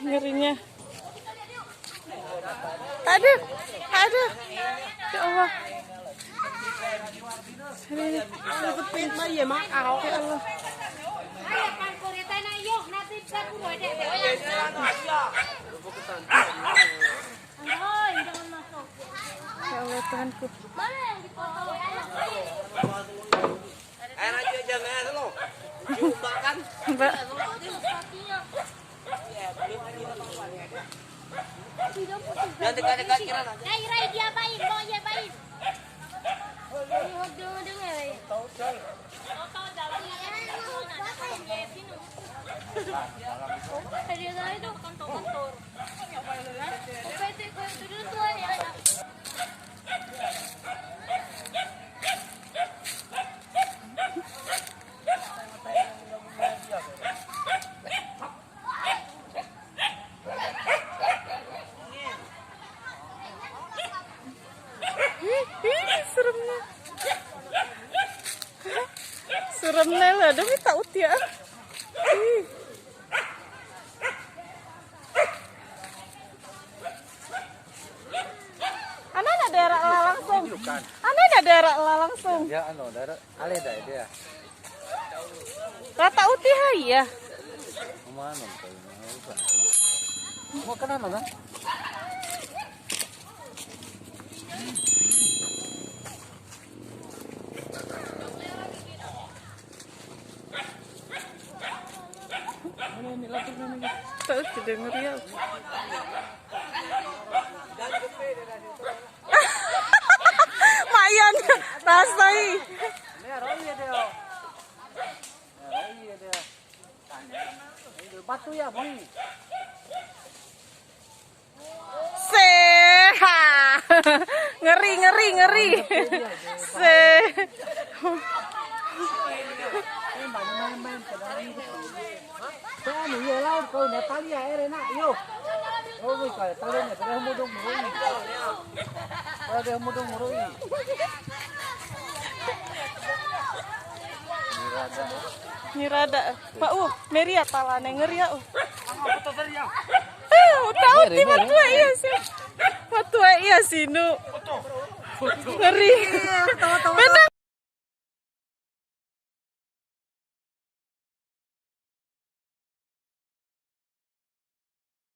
Ngerinya. Aduh, aduh. Ya Allah. Pin mah ya mak áo. Ya Allah. Ya Allah Tuhanku. Aja jangan lo. Makan. Mbak. Jangan dekat-dekat kira aja. Rai dia baik, mau ya baik. Seremnya. Seremnya lah, demi takut ya. Ana ada daerah lah langsung. Ana ada daerah lah langsung. Ya anu daerah ale dah dia. Rata uti hai ya. Mana mau kena mana? Tahu tidak ngeriak. Mayan rasai. Batu ya beli. Seha. Ngeri ngeri ngeri. Se. Saya nih ya laut kau nih tali ya enak yo. Oh wih kayak tali nih pada mudung murui. Pada mudung murui. Nirada. Pak Meria talane ngeri ya. Apa tadi ya? Tahu ti matua iya sih. Matua iya sinu. Ngeri. Benar.